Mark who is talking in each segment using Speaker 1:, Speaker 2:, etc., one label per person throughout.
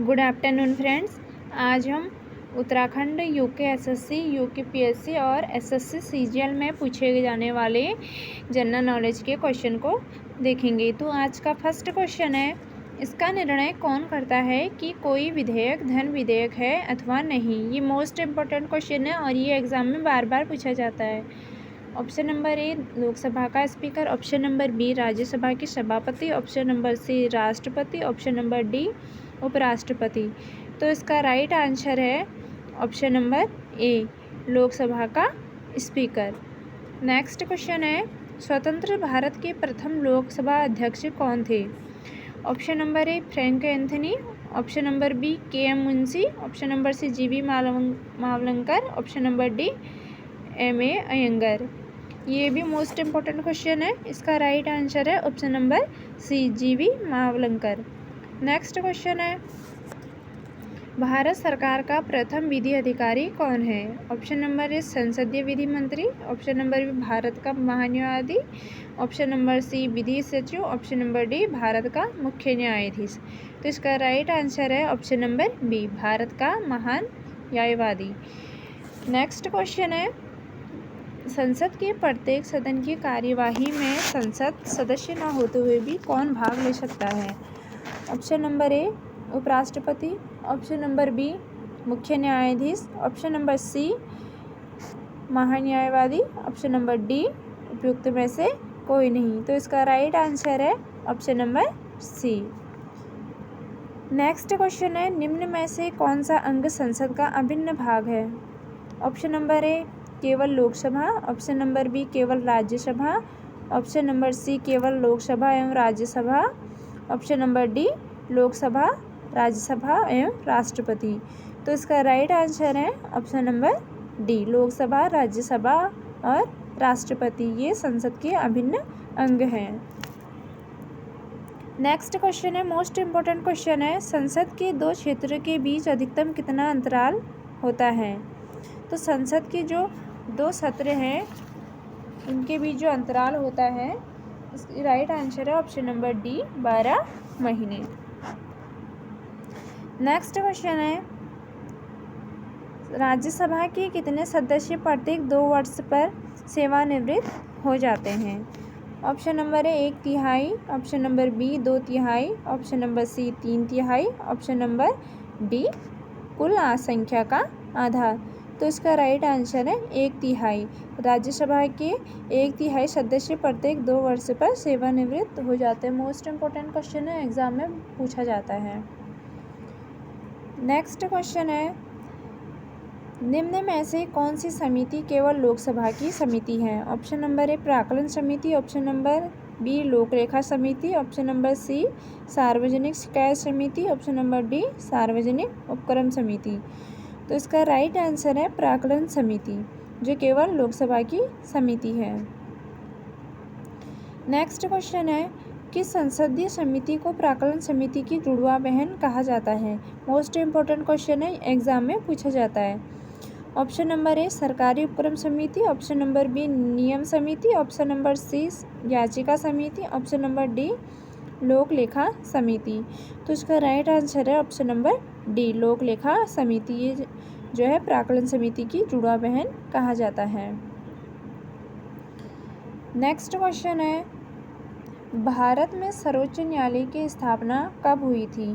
Speaker 1: Good afternoon friends. आज हम Uttarakhand UK SSC, UK PSC और एसएससी सीजीएल में पूछे जाने वाले जनरल नॉलेज के क्वेश्चन को देखेंगे। तो आज का फर्स्ट क्वेश्चन है, इसका निर्णय कौन करता है कि कोई विधेयक धन विधेयक है अथवा नहीं। ये मोस्ट इम्पोर्टेंट क्वेश्चन है और ये एग्जाम में बार बार पूछा जाता है। ऑप्शन नंबर ए लोकसभा का speaker, option number B Rajya Sabha की सभापति, ऑप्शन नंबर सी राष्ट्रपति, ऑप्शन नंबर डी उपराष्ट्रपति। तो इसका राइट आंसर है ऑप्शन नंबर ए लोकसभा का स्पीकर। नेक्स्ट क्वेश्चन है, स्वतंत्र भारत के प्रथम लोकसभा अध्यक्ष कौन थे। Option number A Frank Anthony, option number B K M. Munshi, option number C G V. Mavalankar, option number D M A. Ayyangar. ये भी मोस्ट इम्पोर्टेंट क्वेश्चन है। इसका राइट आंसर है option number C G V. Mavalankar. Next question है, भारत सरकार का प्रथम विधि अधिकारी कौन है। ऑप्शन नंबर ए संसदीय विधि मंत्री, ऑप्शन नंबर बी भारत का महान्यायाधीश, ऑप्शन नंबर सी विधि सचिव, ऑप्शन नंबर डी भारत का मुख्य न्यायाधीश। तो इसका राइट आंसर है ऑप्शन नंबर बी भारत का महान न्यायवादी। नेक्स्ट क्वेश्चन है, संसद के प्रत्येक सदन की कार्यवाही में संसद सदस्य न होते हुए भी कौन भाग ले सकता है। ऑप्शन नंबर ए उपराष्ट्रपति, ऑप्शन नंबर बी मुख्य न्यायाधीश, ऑप्शन नंबर सी महान्यायवादी, ऑप्शन नंबर डी उपयुक्त में से कोई नहीं। तो इसका राइट आंसर है option number C. Next question है, निम्न में से कौन सा अंग संसद का अभिन्न भाग है। ऑप्शन नंबर ए केवल लोकसभा, ऑप्शन नंबर बी केवल राज्यसभा, ऑप्शन नंबर सी केवल लोकसभा एवं Rajya Sabha, option number D Lok Sabha Rajya Sabha एवं राष्ट्रपति। तो इसका राइट आंसर है option number D Lok Sabha Rajya Sabha और राष्ट्रपति, ये संसद के अभिन्न अंग हैं। नेक्स्ट क्वेश्चन है, मोस्ट इम्पोर्टेंट क्वेश्चन है, संसद के दो क्षेत्र के बीच अधिकतम कितना अंतराल होता है। तो संसद के जो दो सत्र हैं उनके बीच जो अंतराल होता है, इसकी राइट आंसर है ऑप्शन नंबर डी 12 महीने। नेक्स्ट क्वेश्चन है, राज्यसभा के कितने सदस्य प्रत्येक 2 वर्ष पर सेवानिवृत्त हो जाते हैं। Option number A 1/3, option number B 2/3, option number C 3/3, option number D कुल संख्या का आधा। तो इसका राइट आंसर है 1/3। राज्यसभा के 1/3 सदस्य प्रत्येक 2 वर्ष पर सेवानिवृत्त हो जाते हैं। मोस्ट इम्पोर्टेंट क्वेश्चन है, एग्जाम में पूछा जाता है। नेक्स्ट क्वेश्चन है, निम्न में से कौन सी समिति केवल लोकसभा की समिति है। ऑप्शन नंबर ए प्राक्कलन समिति, ऑप्शन नंबर बी लोकलेखा समिति, ऑप्शन नंबर सी सार्वजनिक शिकायत समिति, ऑप्शन नंबर डी सार्वजनिक उपक्रम समिति। तो इसका राइट आंसर है प्राक्कलन समिति, जो केवल लोकसभा की समिति है। नेक्स्ट क्वेश्चन है, किस संसदीय समिति को प्राक्कलन समिति की जुड़वा बहन कहा जाता है। मोस्ट इम्पोर्टेंट क्वेश्चन है, एग्जाम में पूछा जाता है। ऑप्शन नंबर ए सरकारी उपक्रम समिति, ऑप्शन नंबर बी नियम समिति, ऑप्शन नंबर सी याचिका समिति, ऑप्शन नंबर डी लोक लेखा समिति। तो इसका राइट आंसर है ऑप्शन नंबर डी लोक लेखा समिति, ये जो है प्राक्कलन समिति की जुड़वा बहन कहा जाता है। नेक्स्ट क्वेश्चन है, भारत में सर्वोच्च न्यायालय की स्थापना कब हुई थी।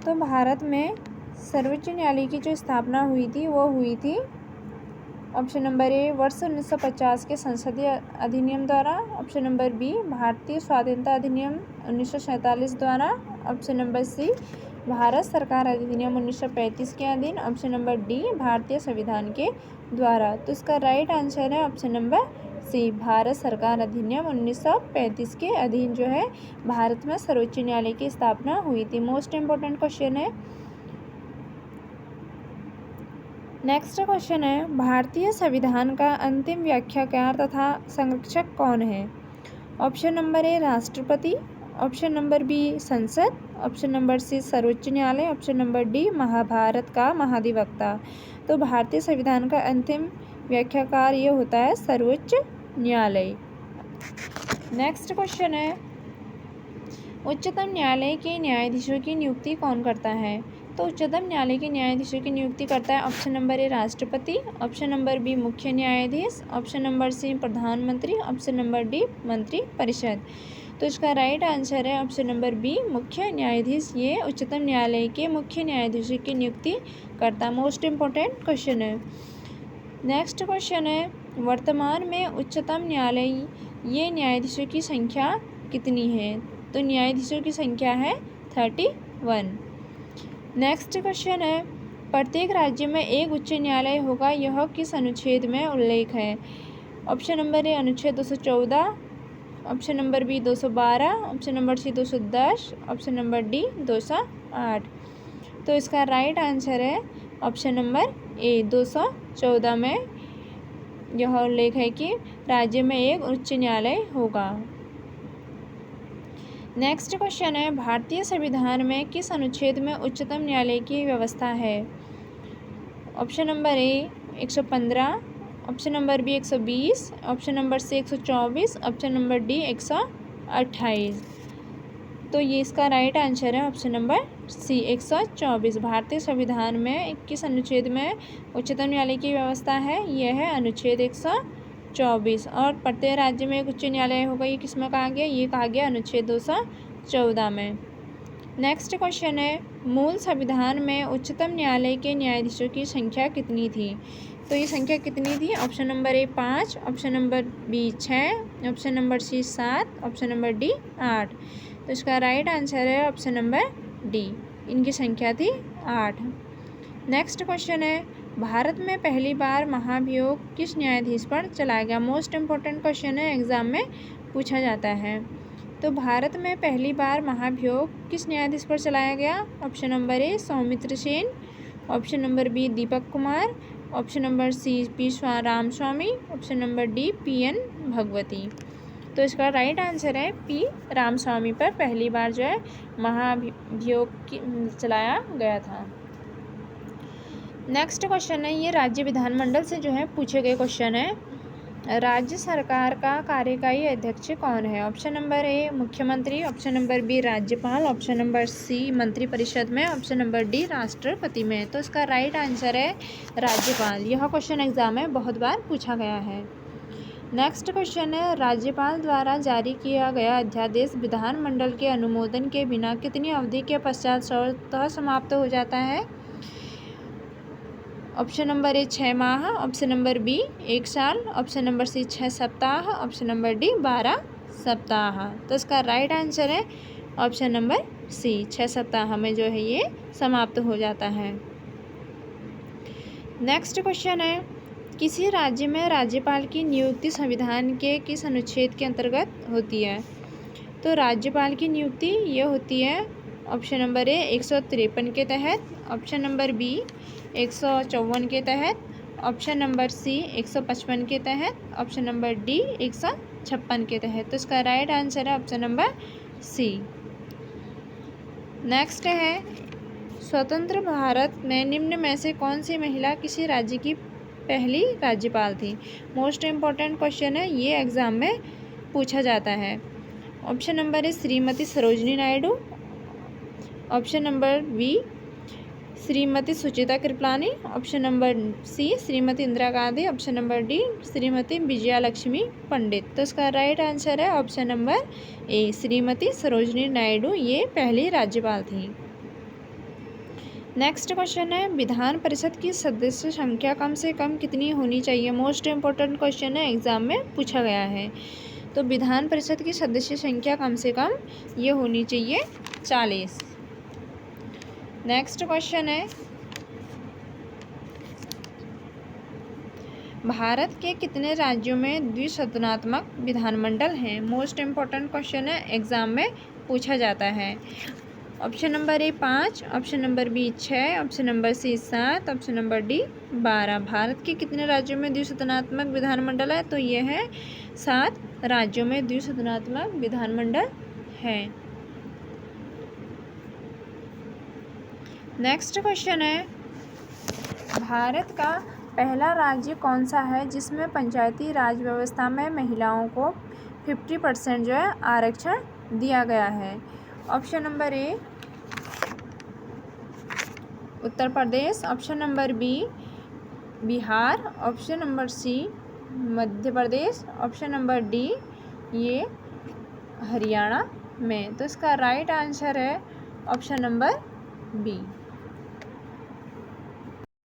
Speaker 1: तो भारत में सर्वोच्च न्यायालय की जो स्थापना हुई थी वो हुई थी ऑप्शन नंबर ए वर्ष 1950 के संसदीय अधिनियम द्वारा, ऑप्शन नंबर बी भारतीय स्वाधीनता अधिनियम 1947 द्वारा, ऑप्शन नंबर सी भारत सरकार अधिनियम 1935 के अधीन, ऑप्शन नंबर डी भारतीय संविधान के द्वारा। तो इसका राइट आंसर है ऑप्शन नंबर सी भारत सरकार अधिनियम 1935 के अधीन जो है भारत में सर्वोच्च न्यायालय की स्थापना हुई थी। मोस्ट इम्पोर्टेंट क्वेश्चन है। नेक्स्ट क्वेश्चन है, भारतीय संविधान का अंतिम व्याख्याकार तथा संरक्षक कौन है। ऑप्शन नंबर ए राष्ट्रपति, ऑप्शन नंबर बी संसद, ऑप्शन नंबर सी सर्वोच्च न्यायालय, ऑप्शन नंबर डी महाभारत का महाधिवक्ता। तो भारतीय संविधान का अंतिम व्याख्याकार ये होता है सर्वोच्च न्यायालय। नेक्स्ट क्वेश्चन है, उच्चतम न्यायालय के न्यायाधीशों की नियुक्ति कौन करता है? तो उच्चतम न्यायालय के न्यायाधीशों की नियुक्ति करता है ऑप्शन नंबर ए राष्ट्रपति, ऑप्शन नंबर बी मुख्य न्यायाधीश, ऑप्शन नंबर सी प्रधानमंत्री, ऑप्शन नंबर डी मंत्री परिषद। तो इसका राइट आंसर है ऑप्शन नंबर बी मुख्य न्यायाधीश। ये उच्चतम न्यायालय के मुख्य न्यायाधीशों की नियुक्ति करता है। मोस्ट इम्पोर्टेंट क्वेश्चन है। नेक्स्ट क्वेश्चन है, वर्तमान में उच्चतम न्यायालय ये न्यायाधीशों की संख्या कितनी है? तो न्यायाधीशों की संख्या है 31। नेक्स्ट क्वेश्चन है, प्रत्येक राज्य में एक उच्च न्यायालय होगा, यह किस अनुच्छेद में उल्लेख है? ऑप्शन नंबर ए अनुच्छेद 214, option number B 212, option number C 210, option number D 208। तो इसका राइट आंसर है ऑप्शन नंबर ए 214 में यह उल्लेख है कि राज्य में एक उच्च न्यायालय होगा। नेक्स्ट क्वेश्चन है, भारतीय संविधान में किस अनुच्छेद में उच्चतम न्यायालय की व्यवस्था है? Option number A 115, option number B 120, option number C 124, option number D 128। तो ये इसका राइट आंसर है ऑप्शन नंबर सी 124। भारतीय संविधान में किस अनुच्छेद में उच्चतम न्यायालय की व्यवस्था है? यह है अनुच्छेद 124। और प्रत्येक राज्य में एक उच्च न्यायालय होगा, ये किस में कहा गया? ये कहा गया अनुच्छेद 214 में। नेक्स्ट क्वेश्चन है, मूल संविधान में उच्चतम न्यायालय के न्यायाधीशों की संख्या कितनी थी? तो ये संख्या कितनी थी? Option number A 5, option number B 6, option number C 7, option number D 8। तो इसका राइट आंसर है ऑप्शन नंबर डी, इनकी संख्या थी 8। नेक्स्ट क्वेश्चन है, भारत में पहली बार महाभियोग किस न्यायाधीश पर चलाया गया? मोस्ट इम्पोर्टेंट क्वेश्चन है, एग्जाम में पूछा जाता है। तो भारत में पहली बार महाभियोग किस न्यायाधीश पर चलाया गया? Option number A Saumitra Sen, option number B Deepak Kumar, option number C P Ramaswami, option number D PN Bhagwati. तो इसका राइट आंसर है पी रामस्वामी पर पहली बार जो है महाभियोग चलाया गया था। नेक्स्ट क्वेश्चन है, ये राज्य विधानमंडल से जो है पूछे गए क्वेश्चन है। राज्य सरकार का कार्यकारी अध्यक्ष कौन है? ऑप्शन नंबर ए मुख्यमंत्री, ऑप्शन नंबर बी राज्यपाल, ऑप्शन नंबर सी मंत्रिपरिषद में, ऑप्शन नंबर डी राष्ट्रपति में। तो इसका राइट आंसर है राज्यपाल। यह क्वेश्चन एग्जाम में बहुत बार पूछा गया है। नेक्स्ट क्वेश्चन है, राज्यपाल द्वारा जारी किया गया अध्यादेश विधानमंडल के अनुमोदन के बिना कितनी अवधि के पश्चात स्वतः समाप्त हो जाता है? ऑप्शन नंबर ए 6 माह, ऑप्शन नंबर बी 1 साल, ऑप्शन नंबर सी 6 सप्ताह, ऑप्शन नंबर डी 12 सप्ताह। तो इसका राइट आंसर है ऑप्शन नंबर सी 6 सप्ताह में जो है ये समाप्त हो जाता है। नेक्स्ट क्वेश्चन है, किसी राज्य में राज्यपाल की नियुक्ति संविधान के किस अनुच्छेद के अंतर्गत होती है? तो राज्यपाल की नियुक्ति ये होती है ऑप्शन नंबर ए 153 के तहत, ऑप्शन नंबर बी 154 के तहत, ऑप्शन नंबर सी 155 के तहत, ऑप्शन नंबर डी 156 के तहत। तो इसका राइट आंसर है ऑप्शन नंबर सी। नेक्स्ट है, स्वतंत्र भारत में निम्न में से कौन सी महिला किसी राज्य की पहली राज्यपाल थी? मोस्ट इम्पॉर्टेंट क्वेश्चन है, ये एग्जाम में पूछा जाता है। Option number A Shrimati Sarojini Naidu, option number B Shrimati Sucheta Kripalani, option number C Shrimati Indira Gandhi, option number D Shrimati Vijaya Lakshmi Pandit. तो इसका राइट आंसर है option number A Shrimati Sarojini Naidu, ये पहली राज्यपाल थी। नेक्स्ट क्वेश्चन है, विधान परिषद की सदस्य संख्या कम से कम कितनी होनी चाहिए? मोस्ट इम्पोर्टेंट क्वेश्चन है, एग्जाम में पूछा गया है। तो विधान परिषद की सदस्य संख्या कम से कम ये होनी चाहिए 40। नेक्स्ट क्वेश्चन है, भारत के कितने राज्यों में द्विसदनात्मक विधानमंडल हैं? मोस्ट इम्पोर्टेंट क्वेश्चन है, एग्जाम में पूछा जाता है। Option number A 5, option number B 6, option number C 7, option number D 12। Bharat के कितने राज्यों में द्विसदनात्मक विधानमंडल है? तो ये है 7 राज्यों में द्विसदनात्मक विधानमंडल है। नेक्स्ट क्वेश्चन है, भारत का पहला राज्य कौन सा है जिसमें पंचायती राज व्यवस्था में महिलाओं को 50% जो है आरक्षण दिया गया है? Option number A Uttar Pradesh, option number B Bihar, option number C Madhya Pradesh, option number D ये हरियाणा में। तो इसका राइट आंसर है ऑप्शन नंबर बी।